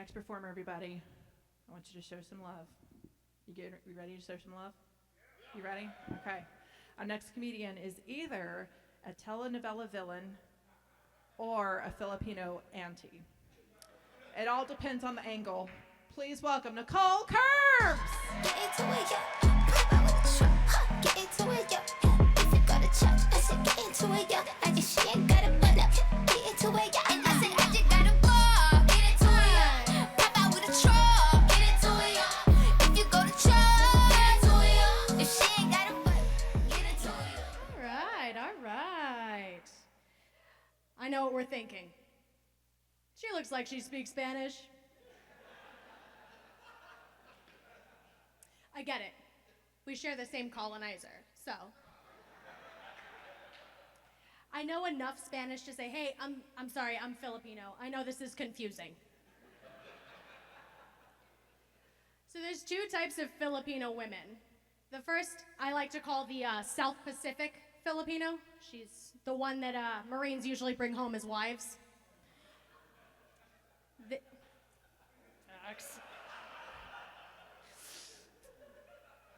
next performer, everybody. I want you to show some love. You ready to show some love? You ready? Okay. Our next comedian is either a telenovela villain or a Filipino auntie. It all depends on the angle. Please welcome Nicole Kerbs. Get into it, yeah. Pop out with the truck, huh. Get into it, yeah. If you go to church, I said get into it, yeah. I just she ain't got a button up. Get into it, yeah. And I said I just gotta walk. Get into it, yeah. Pop out with a truck. Get into it, yeah. If you go to church, get into it, yeah. If she ain't got a button, get into it, yeah. All right. I know what we're thinking. She looks like she speaks Spanish. I get it. We share the same colonizer, so. I know enough Spanish to say, hey, I'm sorry, I'm Filipino. I know this is confusing. So there's two types of Filipino women. The first I like to call the South Pacific Filipino. She's the one that Marines usually bring home as wives.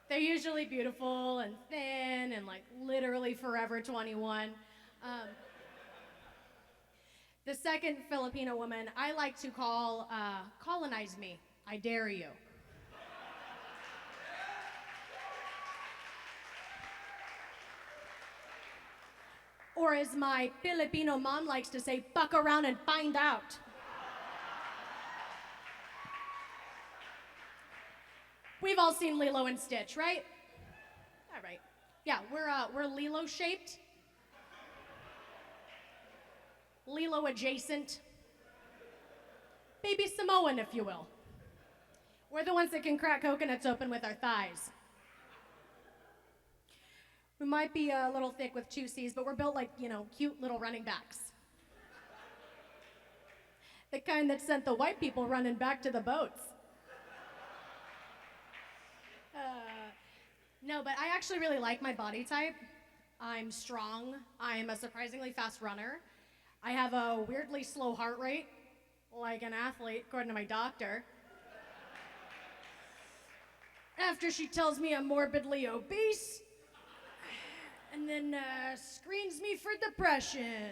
They're usually beautiful and thin and like literally forever 21. The second Filipino woman I like to call colonize me. I dare you. Or as my Filipino mom likes to say, buck around and find out. We've all seen Lilo and Stitch, right? All right. Yeah, we're Lilo shaped. Lilo adjacent. Baby Samoan, if you will. We're the ones that can crack coconuts open with our thighs. We might be a little thick with two C's, but we're built like, cute little running backs. The kind that sent the white people running back to the boats. No, but I actually really like my body type. I'm strong. I'm a surprisingly fast runner. I have a weirdly slow heart rate, like an athlete, according to my doctor. After she tells me I'm morbidly obese, and then screens me for depression.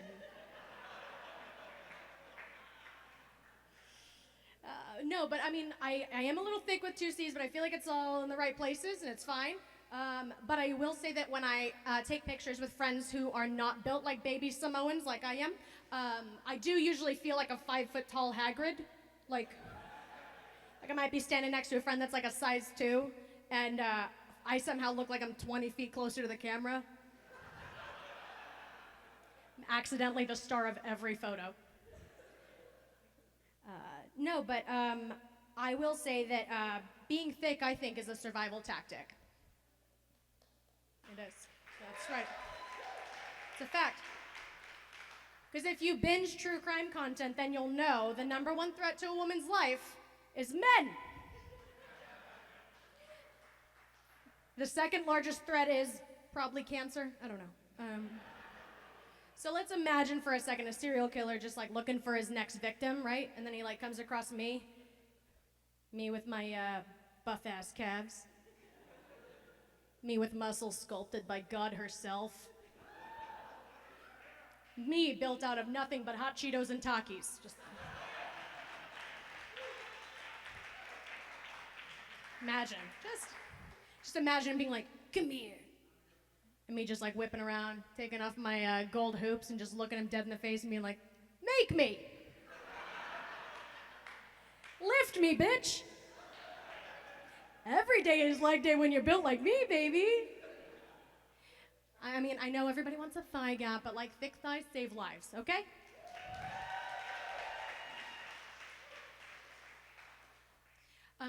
No, but I mean, I am a little thick with two C's, but I feel like it's all in the right places, and it's fine. But I will say that when I take pictures with friends who are not built like baby Samoans, like I am, I do usually feel like a 5 foot tall Hagrid. Like I might be standing next to a friend that's like a size 2, and I somehow look like I'm 20 feet closer to the camera. I'm accidentally the star of every photo. No, but I will say that being thick, I think, is a survival tactic. It is. That's right. It's a fact. Because if you binge true crime content, then you'll know the number one threat to a woman's life is men. The second largest threat is probably cancer. I don't know. So let's imagine for a second a serial killer just like looking for his next victim, right? And then he like comes across me with my buff ass calves, me with muscles sculpted by God herself, me built out of nothing but hot Cheetos and Takis. Imagine, just imagine being like, come here. And me just like whipping around, taking off my gold hoops and just looking him dead in the face and being like, make me! Lift me, bitch! Every day is leg day when you're built like me, baby! I mean, I know everybody wants a thigh gap, but like thick thighs save lives, okay?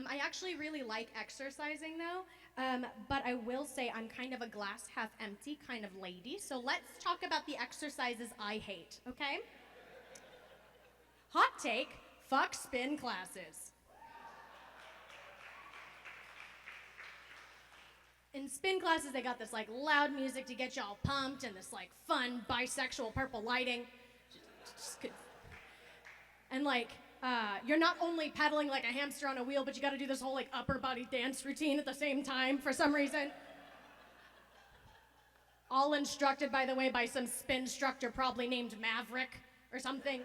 I actually really like exercising though, but I will say I'm kind of a glass half empty kind of lady, so let's talk about the exercises I hate, okay? Hot take, fuck spin classes. In spin classes, they got this like loud music to get y'all pumped and this like fun bisexual purple lighting. And like, You're not only pedaling like a hamster on a wheel, but you gotta do this whole like upper body dance routine at the same time for some reason. All instructed, by the way, by some spin instructor probably named Maverick or something.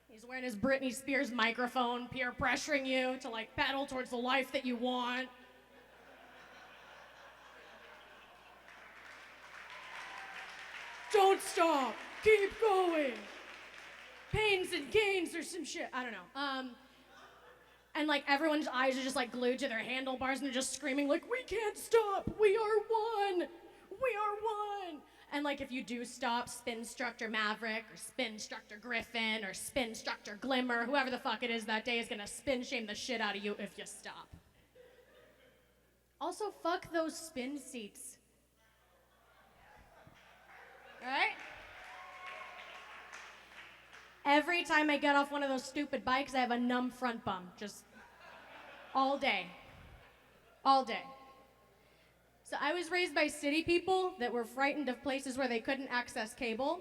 He's wearing his Britney Spears microphone, peer pressuring you to like pedal towards the life that you want. Don't stop, keep going. Pains and gains or some shit, I don't know. And like everyone's eyes are just like glued to their handlebars and they're just screaming like, we can't stop, we are one. We are one! And like if you do stop, spin instructor Maverick or spin instructor Griffin or spin instructor Glimmer, whoever the fuck it is that day is gonna spin shame the shit out of you if you stop. Also, fuck those spin seats. Alright? Every time I get off one of those stupid bikes, I have a numb front bum. Just all day. All day. So I was raised by city people that were frightened of places where they couldn't access cable.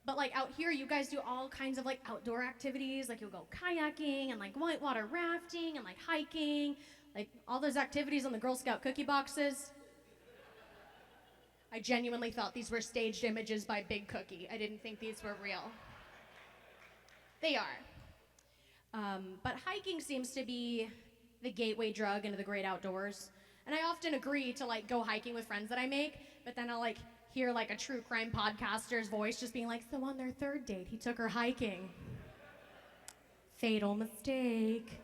But like out here, you guys do all kinds of like outdoor activities. Like you'll go kayaking and like whitewater rafting and like hiking. Like all those activities on the Girl Scout cookie boxes. I genuinely thought these were staged images by Big Cookie. I didn't think these were real. They are. But hiking seems to be the gateway drug into the great outdoors. And I often agree to like go hiking with friends that I make, but then I'll like hear like a true crime podcaster's voice just being like, so on their third date, he took her hiking. Fatal mistake.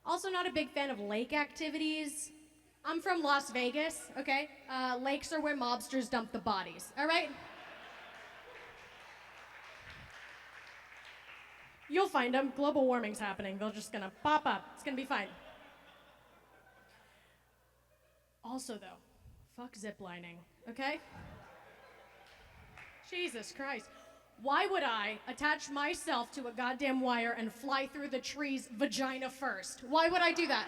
Also not a big fan of lake activities. I'm from Las Vegas, okay? Lakes are where mobsters dump the bodies, all right? You'll find them. Global warming's happening. They're just gonna pop up. It's gonna be fine. Also, though, fuck ziplining, okay? Jesus Christ. Why would I attach myself to a goddamn wire and fly through the tree's vagina first? Why would I do that?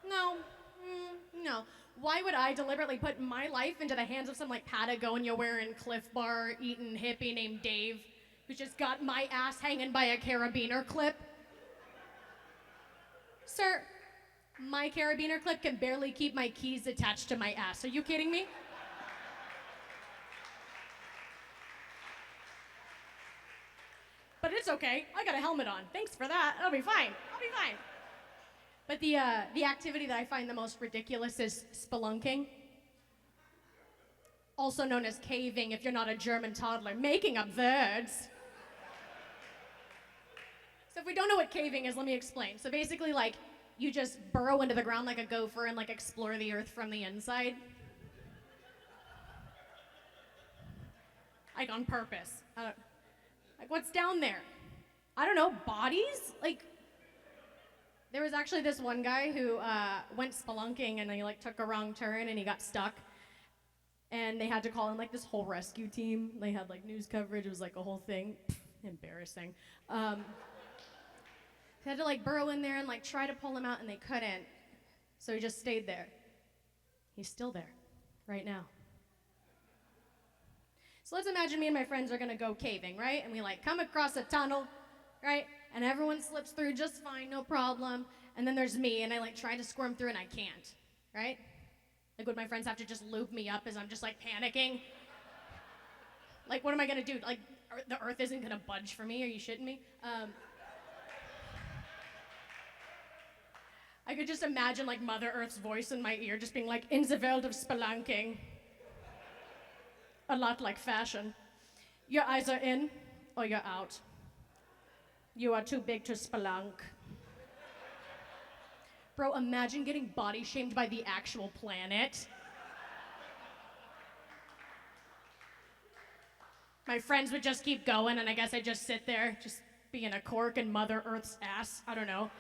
No. Why would I deliberately put my life into the hands of some like Patagonia wearing Cliff Bar eating hippie named Dave who just got my ass hanging by a carabiner clip? Sir, my carabiner clip can barely keep my keys attached to my ass. Are you kidding me? But it's okay. I got a helmet on. Thanks for that. I'll be fine. But the activity that I find the most ridiculous is spelunking. Also known as caving if you're not a German toddler. Making up words. So if we don't know what caving is, let me explain. So basically, like, you just burrow into the ground like a gopher and, like, explore the earth from the inside. Like, on purpose. Like, what's down there? I don't know, bodies? Like, there was actually this one guy who went spelunking and he, like, took a wrong turn and he got stuck. And they had to call in, like, this whole rescue team. They had, like, news coverage. It was, like, a whole thing. Embarrassing. They had to like burrow in there and like try to pull him out and they couldn't. So he just stayed there. He's still there right now. So let's imagine me and my friends are gonna go caving, right? And we like come across a tunnel, right? And everyone slips through just fine, no problem. And then there's me and I like try to squirm through and I can't, right? Like would my friends have to just loop me up as I'm just like panicking? Like what am I gonna do? Like the earth isn't gonna budge for me, are you shitting me? I could just imagine like Mother Earth's voice in my ear just being like, in the world of spelunking. A lot like fashion. You're either in or you're out. You are too big to spelunk. Bro, imagine getting body shamed by the actual planet. My friends would just keep going and I guess I'd just sit there, just being a cork in Mother Earth's ass. I don't know.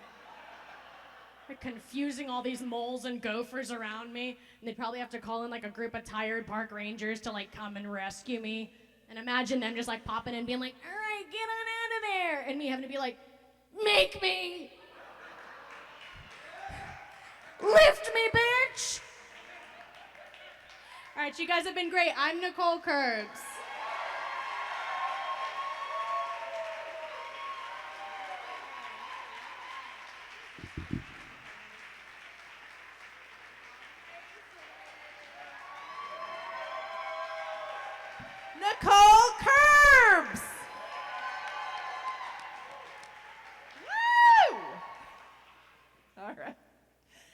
Like confusing all these moles and gophers around me, and they'd probably have to call in like a group of tired park rangers to like come and rescue me. And imagine them just like popping in being like, all right, get on out of there, and me having to be like, make me, lift me, bitch. All right, you guys have been great. I'm Nicole Kerbs. Nicole